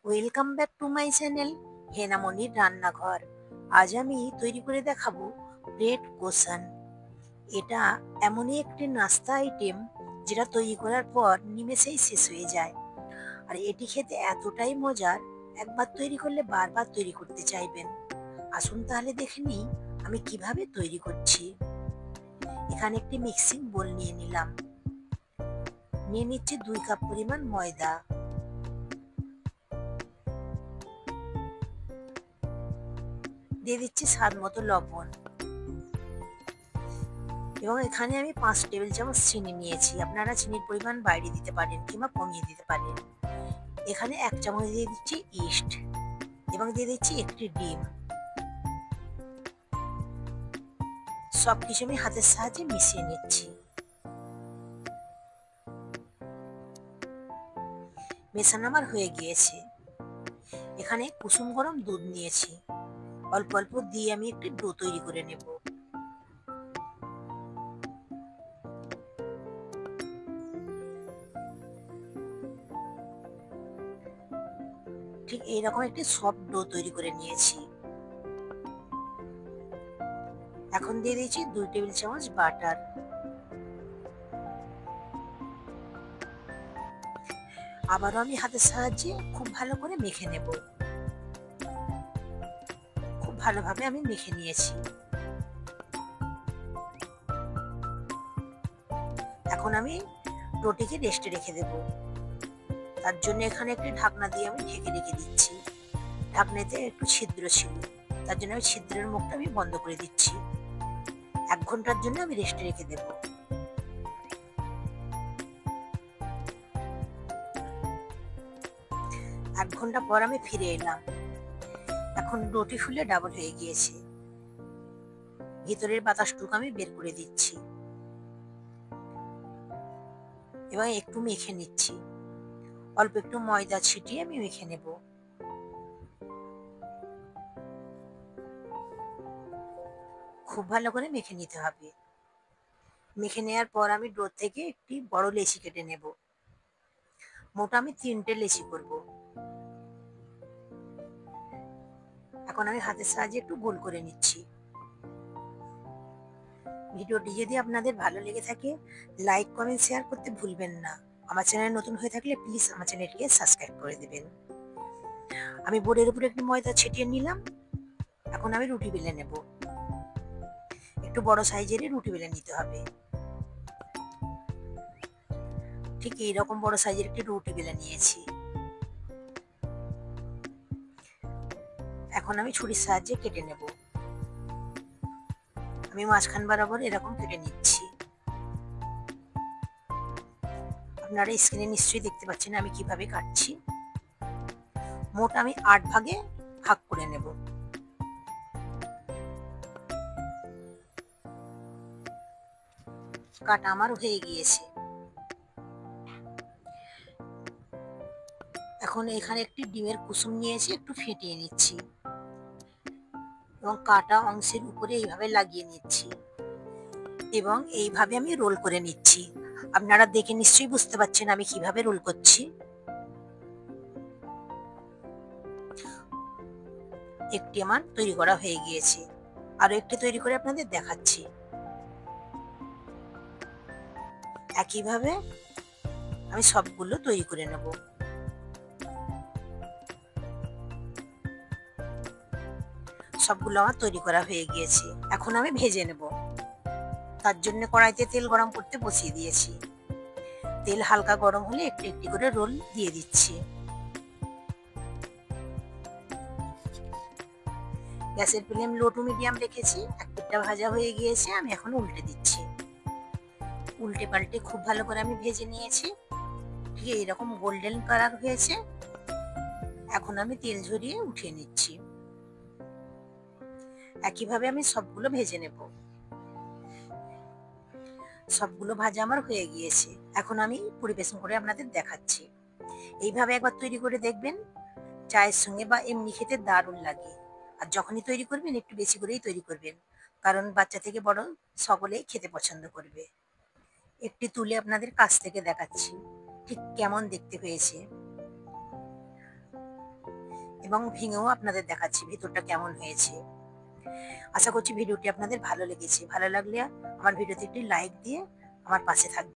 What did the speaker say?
Welcome back to my channel হেনামনির রান্নাঘর। আজ আমি তৈরি করে দেখাবো ব্রেড কোসান। এটা এমনই একটি নাস্তা আইটেম যেটা তৈরি করার পর নিমেষেই শেষ হয়ে যায়। আর এটি খেতে এতটাই মজার, একবার তৈরি করলে বারবার তৈরি করতে চাইবেন। আসুন তাহলে দেখে নিই আমি কিভাবে তৈরি করছি। এখানে একটি মিক্সিং বোল নিয়ে নিলাম। নিয়ে নিচ্ছি 2 কাপ পরিমাণ ময়দা। দিয়ে দিচ্ছি স্বাদ মতো লবণ এবং এখানে আমি 5 টেবিল চামচ চিনি নিয়েছি। আপনারা চিনির পরিমাণ বাড়িয়ে দিতে পারেন কিংবা কমিয়ে দিতে পারেন। এখানে 1 চামচ দিয়ে দিচ্ছি ইস্ট এবং দিয়ে দিচ্ছি একটি ডিম। সবকিছু আমি হাতের সাহায্যে মিশিয়ে নিচ্ছি। মেশানো আমার হয়ে গিয়েছে। এখানে কুসুম গরম দুধ নিয়েছি। অল্প অল্প দিয়ে আমি একটি ডো তৈরি করে নেব। ঠিক এইরকম একটি সফট ডো তৈরি করে নিয়েছি। এখন দিয়ে দিয়েছি 2 টেবিল চামচ বাটার। আবারও আমি হাতের সাহায্যে খুব ভালো করে মেখে নেব। খুব ভালোভাবে আমি মেখে নিয়েছি। এখন আমি রুটিকে রেস্টে রেখে দেব। তার জন্য এখানে একটি ঢাকনা দিয়ে আমি ঢেকে রেখে দিচ্ছি। ঢাকনাতে একটু ছিদ্র ছিল, তার জন্য আমি ছিদ্রের মুখটা আমি বন্ধ করে দিচ্ছি। 1 ঘন্টার জন্য আমি রেস্টে রেখে দেব। 1 ঘন্টা পর আমি ফিরে এলাম। এখন রুটি ফুলে ডাবল হয়ে গিয়েছে। ভিতরের বাতাসটুকু আমি বের করে দিচ্ছি এবং একটু মেখে নিচ্ছি। অল্প একটু ময়দা ছিটিয়ে আমি মেখে নেব। খুব ভালো করে মেখে নিতে হবে। মেখে নেওয়ার পর আমি ডো থেকে একটি বড় লেচি কেটে নেব। মোট আমি 3টে লেচি করব। এখন আমি হাতের সাহায্যে একটু গোল করে নিচ্ছি। ভিডিওটি যদি আপনাদের ভালো লেগে থাকে, লাইক কমেন্ট শেয়ার করতে ভুলবেন না। আমার চ্যানেল নতুন হয়ে থাকলে প্লিজ আমার চ্যানেলটিকে সাবস্ক্রাইব করে দেবেন। আমি বোর্ডের উপরে একটু ময়দা ছিটিয়ে নিলাম। এখন আমি রুটি বেলে নেব। একটু বড় সাইজেরই রুটি বেলে নিতে হবে। ঠিক এইরকম বড় সাইজের একটি রুটি বেলে নিয়েছি। এখন আমি ছুরির সাহায্যে কেটে নেব। আমি মাঝখান বরাবর এরকম কেটে নিচ্ছি। আপনারা স্ক্রিনে নিশ্চয়ই দেখতে পাচ্ছেন আমি কিভাবে কাটছি। মোট আমি 8 ভাগে ভাগ করে নেব। কাটা আমার হয়ে গিয়েছে। এখন এখানে একটি ডিমের কুসুম নিয়েছি, একটু ফেটিয়ে নিচ্ছি এবং কাটা অংশের উপরে এইভাবে লাগিয়ে নিচ্ছি এবং এইভাবে আমি রোল করে নিচ্ছি। আপনারা দেখে নিশ্চয়ই বুঝতে পারছেন আমি কিভাবে রোল করছি। একটি আমার তৈরি করা হয়ে গিয়েছে। আরো একটি তৈরি করে আপনাদের দেখাচ্ছি। একইভাবে আমি সবগুলো তৈরি করে নেব। সবগুলো আমার তৈরি করা হয়ে গিয়েছে। এখন আমি ভেজে নেব। তার জন্য কড়াইতে তেল গরম করতে বসিয়ে দিয়েছি। তেল হালকা গরম হলে একটু একটি করে রোল দিয়ে দিচ্ছি। গ্যাসের ফ্লেম লো টু মিডিয়াম রেখেছি। এক পিঠটা ভাজা হয়ে গিয়েছে, আমি এখন উল্টে দিচ্ছি। উল্টে পাল্টে খুব ভালো করে আমি ভেজে নিয়েছি। ঠিক এইরকম গোল্ডেন কালার হয়েছে। এখন আমি তেল ঝরিয়ে উঠিয়ে নিচ্ছি। একইভাবে আমি সবগুলো ভেজে নেব। সবগুলো ভাজা আমার হয়ে গিয়েছে। এখন আমি পরিবেশন করে আপনাদের দেখাচ্ছি। এইভাবে একবার তৈরি করে দেখবেন, চায়ের সঙ্গে বা এমনি খেতে দারুণ লাগে। আর যখনই তৈরি করবেন একটু বেশি করেই তৈরি করবেন, কারণ বাচ্চা থেকে বড় সকলেই খেতে পছন্দ করবে। একটি তুলে আপনাদের কাছ থেকে দেখাচ্ছি ঠিক কেমন দেখতে হয়েছে। এবং ভেঙেও আপনাদের দেখাচ্ছি ভেতরটা কেমন হয়েছে। আশা করছি ভিডিওটি আপনাদের ভালো লেগেছে। ভালো লাগলে আমার ভিডিওতে একটি লাইক দিয়ে আমার পাশে থাকবেন।